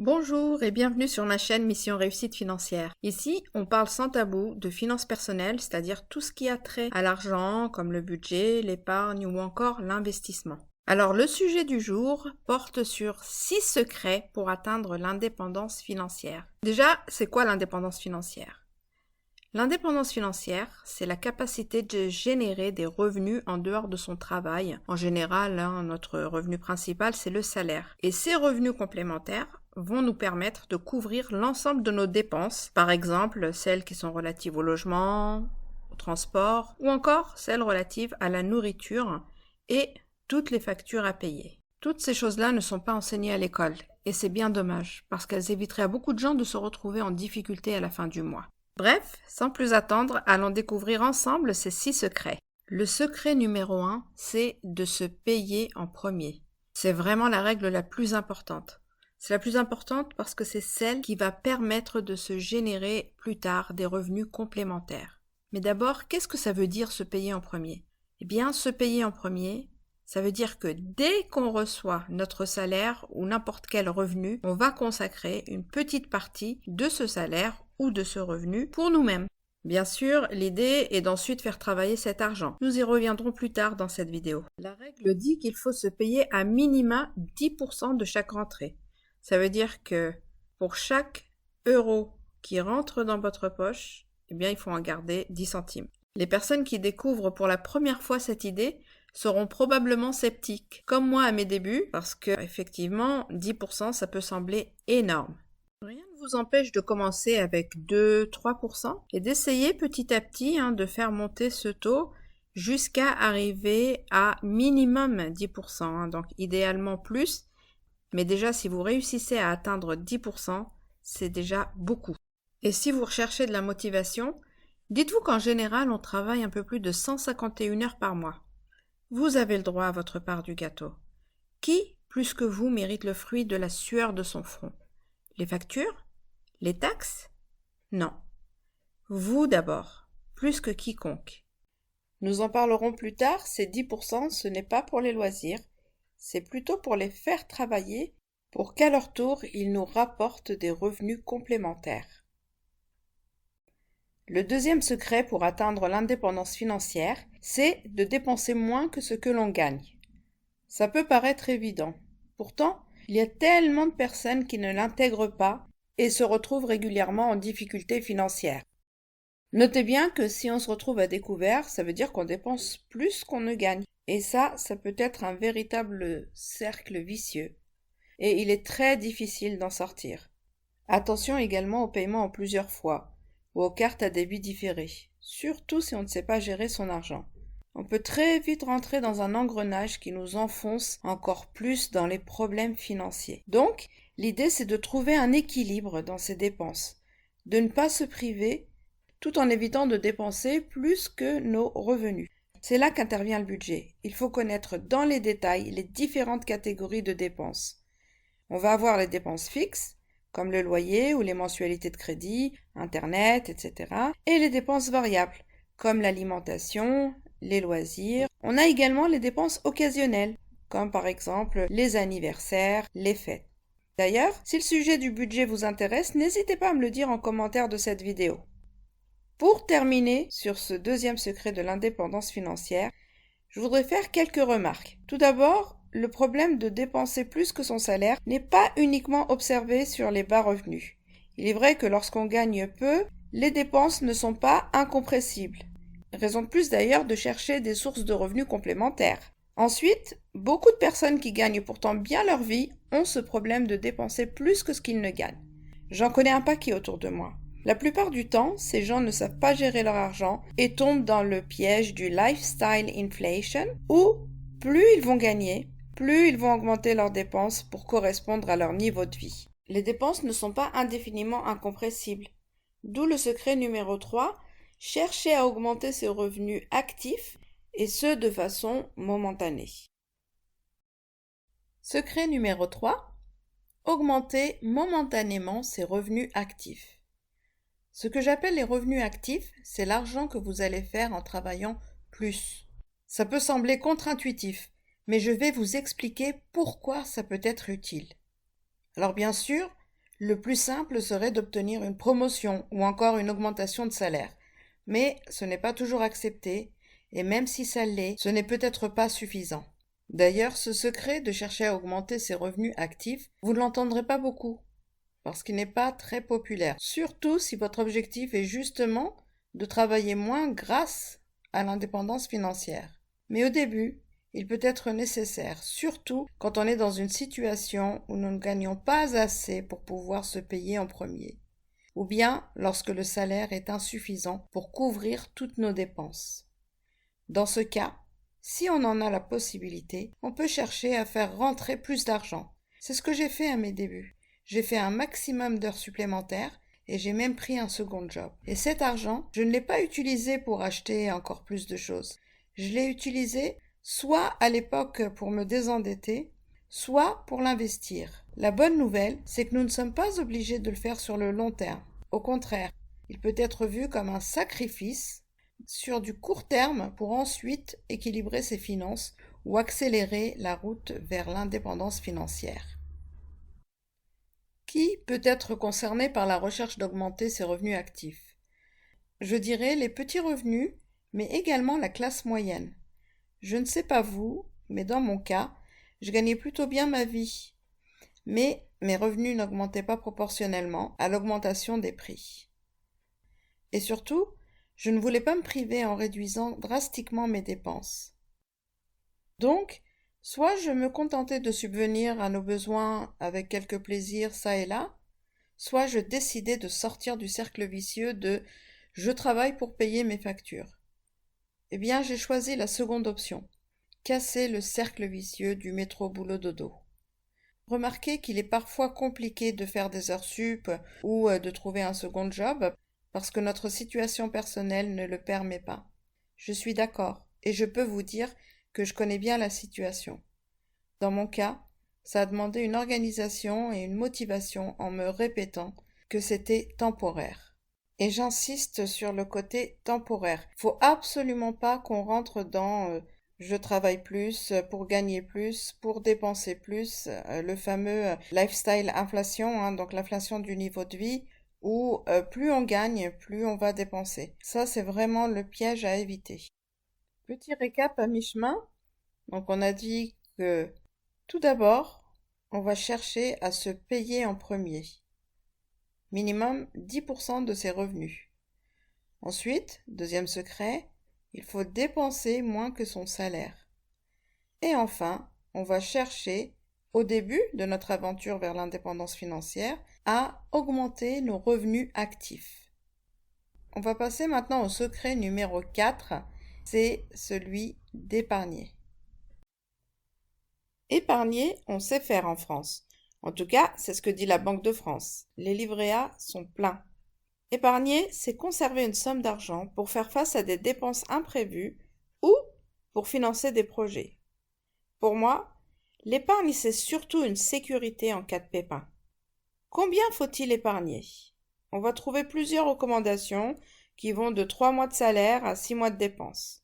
Bonjour et bienvenue sur ma chaîne Mission Réussite Financière. Ici, on parle sans tabou de finances personnelles, c'est-à-dire tout ce qui a trait à l'argent, comme le budget, l'épargne ou encore l'investissement. Alors, le sujet du jour porte sur 6 secrets pour atteindre l'indépendance financière. Déjà, c'est quoi l'indépendance financière? L'indépendance financière, c'est la capacité de générer des revenus en dehors de son travail. En général, notre revenu principal, c'est le salaire. Et ces revenus complémentaires vont nous permettre de couvrir l'ensemble de nos dépenses, par exemple celles qui sont relatives au logement, au transport, ou encore celles relatives à la nourriture et toutes les factures à payer. Toutes ces choses-là ne sont pas enseignées à l'école, et c'est bien dommage, parce qu'elles éviteraient à beaucoup de gens de se retrouver en difficulté à la fin du mois. Bref, sans plus attendre, allons découvrir ensemble ces 6 secrets. Le secret numéro 1, c'est de se payer en premier. C'est vraiment la règle la plus importante. C'est la plus importante parce que c'est celle qui va permettre de se générer plus tard des revenus complémentaires. Mais d'abord, qu'est-ce que ça veut dire se payer en premier? Eh bien, se payer en premier, ça veut dire que dès qu'on reçoit notre salaire ou n'importe quel revenu, on va consacrer une petite partie de ce salaire ou de ce revenu pour nous-mêmes. Bien sûr, l'idée est d'ensuite faire travailler cet argent. Nous y reviendrons plus tard dans cette vidéo. La règle dit qu'il faut se payer à minima 10% de chaque rentrée. Ça veut dire que pour chaque euro qui rentre dans votre poche, eh bien, il faut en garder 10 centimes. Les personnes qui découvrent pour la première fois cette idée seront probablement sceptiques, comme moi à mes débuts, parce que, effectivement, 10% ça peut sembler énorme. Rien ne vous empêche de commencer avec 2-3% et d'essayer petit à petit de faire monter ce taux jusqu'à arriver à minimum 10%, donc idéalement plus, mais déjà si vous réussissez à atteindre 10%, c'est déjà beaucoup. Et si vous recherchez de la motivation, dites-vous qu'en général on travaille un peu plus de 151 heures par mois. Vous avez le droit à votre part du gâteau. Qui, plus que vous, mérite le fruit de la sueur de son front? Les factures? Les taxes? Non. Vous d'abord, plus que quiconque. Nous en parlerons plus tard, ces 10%, ce n'est pas pour les loisirs, c'est plutôt pour les faire travailler pour qu'à leur tour, ils nous rapportent des revenus complémentaires. Le deuxième secret pour atteindre l'indépendance financière, c'est de dépenser moins que ce que l'on gagne. Ça peut paraître évident. Pourtant, il y a tellement de personnes qui ne l'intègrent pas et se retrouvent régulièrement en difficulté financière. Notez bien que si on se retrouve à découvert, ça veut dire qu'on dépense plus qu'on ne gagne. Et ça peut être un véritable cercle vicieux. Et il est très difficile d'en sortir. Attention également au paiement en plusieurs fois ou aux cartes à débit différé, surtout si on ne sait pas gérer son argent. On peut très vite rentrer dans un engrenage qui nous enfonce encore plus dans les problèmes financiers. Donc, l'idée c'est de trouver un équilibre dans ces dépenses, de ne pas se priver tout en évitant de dépenser plus que nos revenus. C'est là qu'intervient le budget. Il faut connaître dans les détails les différentes catégories de dépenses. On va avoir les dépenses fixes, comme le loyer ou les mensualités de crédit, Internet, etc. Et les dépenses variables, comme l'alimentation, les loisirs. On a également les dépenses occasionnelles, comme par exemple les anniversaires, les fêtes. D'ailleurs, si le sujet du budget vous intéresse, n'hésitez pas à me le dire en commentaire de cette vidéo. Pour terminer sur ce deuxième secret de l'indépendance financière, je voudrais faire quelques remarques. Tout d'abord, le problème de dépenser plus que son salaire n'est pas uniquement observé sur les bas revenus. Il est vrai que lorsqu'on gagne peu, les dépenses ne sont pas incompressibles. Raison de plus d'ailleurs de chercher des sources de revenus complémentaires. Ensuite, beaucoup de personnes qui gagnent pourtant bien leur vie ont ce problème de dépenser plus que ce qu'ils ne gagnent. J'en connais un paquet autour de moi. La plupart du temps, ces gens ne savent pas gérer leur argent et tombent dans le piège du lifestyle inflation où plus ils vont gagner, plus ils vont augmenter leurs dépenses pour correspondre à leur niveau de vie. Les dépenses ne sont pas indéfiniment incompressibles. D'où le secret numéro 3, chercher à augmenter ses revenus actifs et ce de façon momentanée. Secret numéro 3, augmenter momentanément ses revenus actifs. Ce que j'appelle les revenus actifs, c'est l'argent que vous allez faire en travaillant plus. Ça peut sembler contre-intuitif, mais je vais vous expliquer pourquoi ça peut être utile. Alors bien sûr, Le plus simple serait d'obtenir une promotion ou encore une augmentation de salaire. Mais ce n'est pas toujours accepté, et même si ça l'est, ce n'est peut-être pas suffisant. D'ailleurs, ce secret de chercher à augmenter ses revenus actifs, vous ne l'entendrez pas beaucoup, parce qu'il n'est pas très populaire, surtout si votre objectif est justement de travailler moins grâce à l'indépendance financière. Mais au début, il peut être nécessaire, surtout quand on est dans une situation où nous ne gagnons pas assez pour pouvoir se payer en premier, ou bien lorsque le salaire est insuffisant pour couvrir toutes nos dépenses. Dans ce cas, si on en a la possibilité, on peut chercher à faire rentrer plus d'argent. C'est ce que j'ai fait à mes débuts. J'ai fait un maximum d'heures supplémentaires et j'ai même pris un second job. Et cet argent, je ne l'ai pas utilisé pour acheter encore plus de choses. Je l'ai utilisé soit à l'époque pour me désendetter, soit pour l'investir. La bonne nouvelle, c'est que nous ne sommes pas obligés de le faire sur le long terme. Au contraire, il peut être vu comme un sacrifice sur du court terme pour ensuite équilibrer ses finances ou accélérer la route vers l'indépendance financière. Qui peut être concerné par la recherche d'augmenter ses revenus actifs? Je dirais les petits revenus, mais également la classe moyenne. Je ne sais pas vous, mais dans mon cas, je gagnais plutôt bien ma vie. Mais mes revenus n'augmentaient pas proportionnellement à l'augmentation des prix. Et surtout, je ne voulais pas me priver en réduisant drastiquement mes dépenses. Donc, soit je me contentais de subvenir à nos besoins avec quelques plaisirs ça et là, soit je décidais de sortir du cercle vicieux de « je travaille pour payer mes factures ». Eh bien, j'ai choisi la seconde option, casser le cercle vicieux du métro-boulot-dodo. Remarquez qu'il est parfois compliqué de faire des heures sup ou de trouver un second job parce que notre situation personnelle ne le permet pas. Je suis d'accord et je peux vous dire que je connais bien la situation. Dans mon cas, ça a demandé une organisation et une motivation en me répétant que c'était temporaire. Et j'insiste sur le côté temporaire. Faut absolument pas qu'on rentre dans je travaille plus pour gagner plus, pour dépenser plus, le fameux lifestyle inflation, donc l'inflation du niveau de vie, où plus on gagne, plus on va dépenser. Ça, c'est vraiment le piège à éviter. Petit récap à mi-chemin. Donc, on a dit que tout d'abord, on va chercher à se payer en premier. Minimum 10% de ses revenus. Ensuite, deuxième secret, il faut dépenser moins que son salaire. Et enfin, on va chercher, au début de notre aventure vers l'indépendance financière, à augmenter nos revenus actifs. On va passer maintenant au secret numéro 4, c'est celui d'épargner. Épargner, on sait faire en France. En tout cas, c'est ce que dit la Banque de France. Les livrets A sont pleins. Épargner, c'est conserver une somme d'argent pour faire face à des dépenses imprévues ou pour financer des projets. Pour moi, l'épargne, c'est surtout une sécurité en cas de pépin. Combien faut-il épargner? On va trouver plusieurs recommandations qui vont de 3 mois de salaire à 6 mois de dépenses.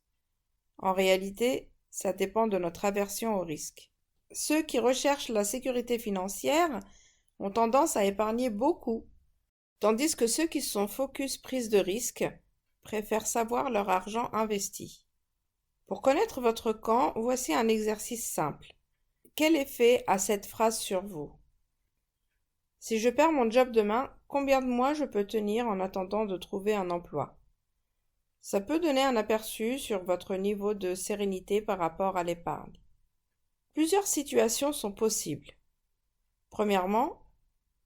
En réalité, ça dépend de notre aversion au risque. Ceux qui recherchent la sécurité financière ont tendance à épargner beaucoup, tandis que ceux qui sont focus prise de risque préfèrent savoir leur argent investi. Pour connaître votre camp, voici un exercice simple. Quel effet a cette phrase sur vous? Si je perds mon job demain, combien de mois je peux tenir en attendant de trouver un emploi? Ça peut donner un aperçu sur votre niveau de sérénité par rapport à l'épargne. Plusieurs situations sont possibles. Premièrement,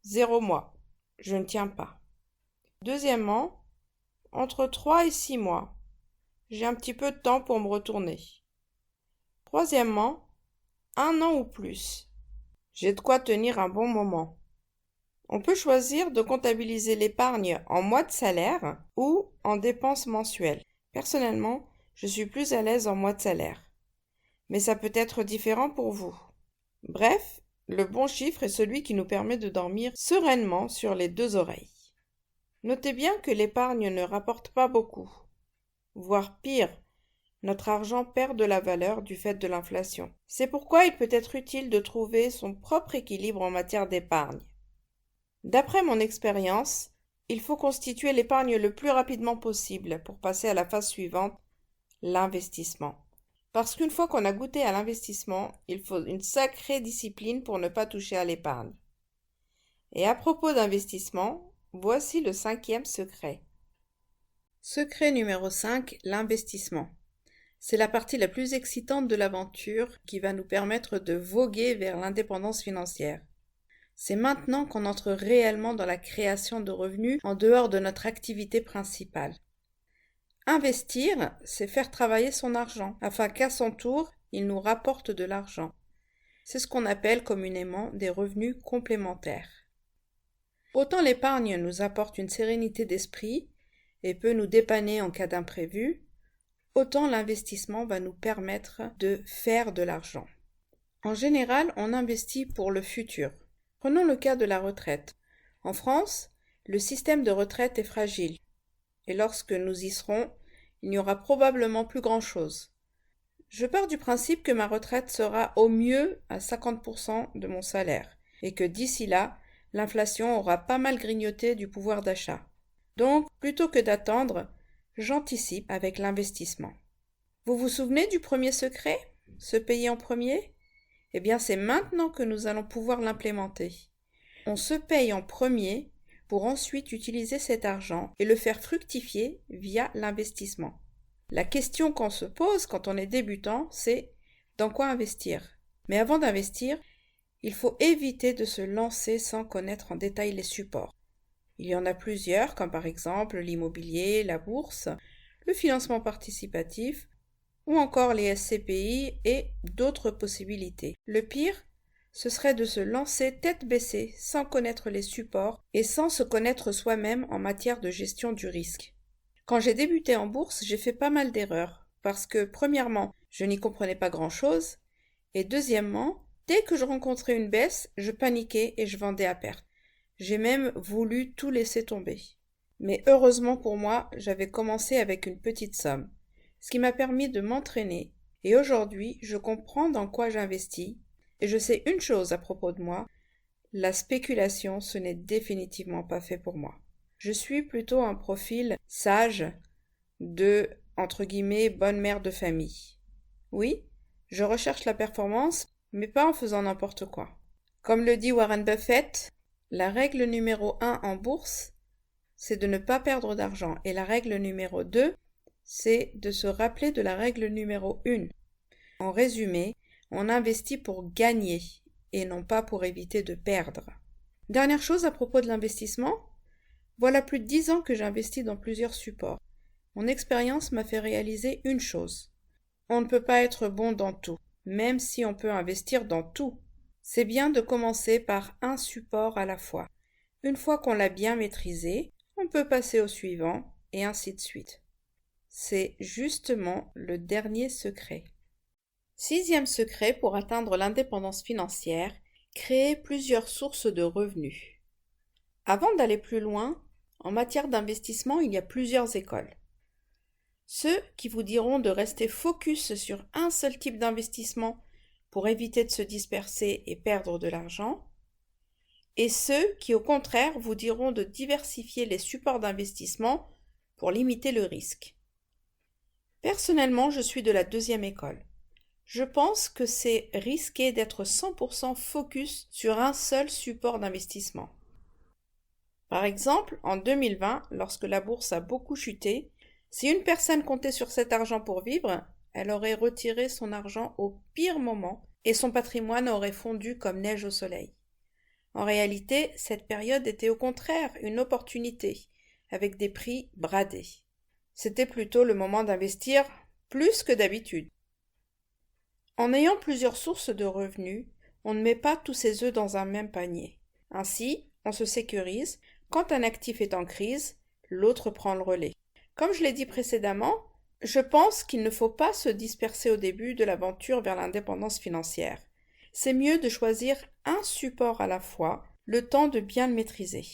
0 mois. Je ne tiens pas. Deuxièmement, entre 3 et 6 mois. J'ai un petit peu de temps pour me retourner. Troisièmement, 1 an ou plus. J'ai de quoi tenir un bon moment. On peut choisir de comptabiliser l'épargne en mois de salaire ou en dépenses mensuelles. Personnellement, je suis plus à l'aise en mois de salaire. Mais ça peut être différent pour vous. Bref, le bon chiffre est celui qui nous permet de dormir sereinement sur les 2 oreilles. Notez bien que l'épargne ne rapporte pas beaucoup. Voire pire, notre argent perd de la valeur du fait de l'inflation. C'est pourquoi il peut être utile de trouver son propre équilibre en matière d'épargne. D'après mon expérience, il faut constituer l'épargne le plus rapidement possible pour passer à la phase suivante, l'investissement. Parce qu'une fois qu'on a goûté à l'investissement, il faut une sacrée discipline pour ne pas toucher à l'épargne. Et à propos d'investissement, voici le 5e secret. Secret numéro 5, l'investissement. C'est la partie la plus excitante de l'aventure qui va nous permettre de voguer vers l'indépendance financière. C'est maintenant qu'on entre réellement dans la création de revenus en dehors de notre activité principale. Investir, c'est faire travailler son argent, afin qu'à son tour, il nous rapporte de l'argent. C'est ce qu'on appelle communément des revenus complémentaires. Autant l'épargne nous apporte une sérénité d'esprit et peut nous dépanner en cas d'imprévu, autant l'investissement va nous permettre de faire de l'argent. En général, on investit pour le futur. Prenons le cas de la retraite. En France, le système de retraite est fragile. Et lorsque nous y serons, il n'y aura probablement plus grand-chose. Je pars du principe que ma retraite sera au mieux à 50% de mon salaire et que d'ici là, l'inflation aura pas mal grignoté du pouvoir d'achat. Donc, plutôt que d'attendre, j'anticipe avec l'investissement. Vous vous souvenez du premier secret? Se payer en premier? Eh bien, c'est maintenant que nous allons pouvoir l'implémenter. On se paye en premier pour ensuite utiliser cet argent et le faire fructifier via l'investissement. La question qu'on se pose quand on est débutant, c'est dans quoi investir? Mais avant d'investir, il faut éviter de se lancer sans connaître en détail les supports. Il y en a plusieurs, comme par exemple l'immobilier, la bourse, le financement participatif, ou encore les SCPI et d'autres possibilités. Le pire, ce serait de se lancer tête baissée, sans connaître les supports et sans se connaître soi-même en matière de gestion du risque. Quand j'ai débuté en bourse, j'ai fait pas mal d'erreurs, parce que premièrement, je n'y comprenais pas grand-chose, et deuxièmement, dès que je rencontrais une baisse, je paniquais et je vendais à perte. J'ai même voulu tout laisser tomber. Mais heureusement pour moi, j'avais commencé avec une petite somme, ce qui m'a permis de m'entraîner, et aujourd'hui, je comprends dans quoi j'investis, et je sais une chose à propos de moi, la spéculation, ce n'est définitivement pas fait pour moi. Je suis plutôt un profil sage de, entre guillemets, bonne mère de famille. Oui, je recherche la performance, mais pas en faisant n'importe quoi. Comme le dit Warren Buffett, la règle numéro 1 en bourse, c'est de ne pas perdre d'argent, et la règle numéro 2, c'est de se rappeler de la règle numéro 1. En résumé, on investit pour gagner et non pas pour éviter de perdre. Dernière chose à propos de l'investissement, voilà plus de 10 ans que j'investis dans plusieurs supports. Mon expérience m'a fait réaliser une chose. On ne peut pas être bon dans tout, même si on peut investir dans tout. C'est bien de commencer par un support à la fois. Une fois qu'on l'a bien maîtrisé, on peut passer au suivant, et ainsi de suite. C'est justement le dernier secret. 6e secret pour atteindre l'indépendance financière, créer plusieurs sources de revenus. Avant d'aller plus loin, en matière d'investissement, il y a plusieurs écoles. Ceux qui vous diront de rester focus sur un seul type d'investissement pour éviter de se disperser et perdre de l'argent, et ceux qui au contraire vous diront de diversifier les supports d'investissement pour limiter le risque. Personnellement, je suis de la deuxième école. Je pense que c'est risqué d'être 100% focus sur un seul support d'investissement. Par exemple, en 2020, lorsque la bourse a beaucoup chuté, si une personne comptait sur cet argent pour vivre, elle aurait retiré son argent au pire moment et son patrimoine aurait fondu comme neige au soleil. En réalité, cette période était au contraire une opportunité, avec des prix bradés. C'était plutôt le moment d'investir plus que d'habitude. En ayant plusieurs sources de revenus, on ne met pas tous ses œufs dans un même panier. Ainsi, on se sécurise. Quand un actif est en crise, l'autre prend le relais. Comme je l'ai dit précédemment, je pense qu'il ne faut pas se disperser au début de l'aventure vers l'indépendance financière. C'est mieux de choisir un support à la fois, le temps de bien le maîtriser.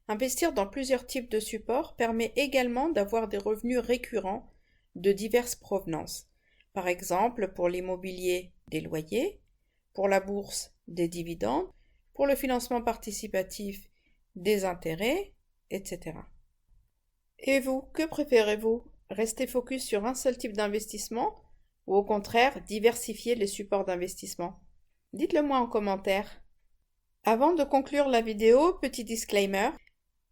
Investir dans plusieurs types de supports permet également d'avoir des revenus récurrents de diverses provenances. Par exemple, pour l'immobilier, des loyers, pour la bourse, des dividendes, Pour le financement participatif, des intérêts, etc. Et vous, que préférez-vous? Rester focus sur un seul type d'investissement ou au contraire diversifier les supports d'investissement? Dites-le moi en commentaire. Avant de conclure la vidéo, petit disclaimer,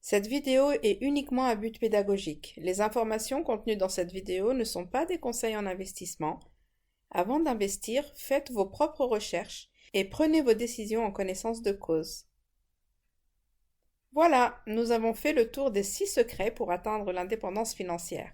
cette vidéo est uniquement à but pédagogique. Les informations contenues dans cette vidéo ne sont pas des conseils en investissement. Avant d'investir, faites vos propres recherches et prenez vos décisions en connaissance de cause. Voilà, nous avons fait le tour des 6 secrets pour atteindre l'indépendance financière.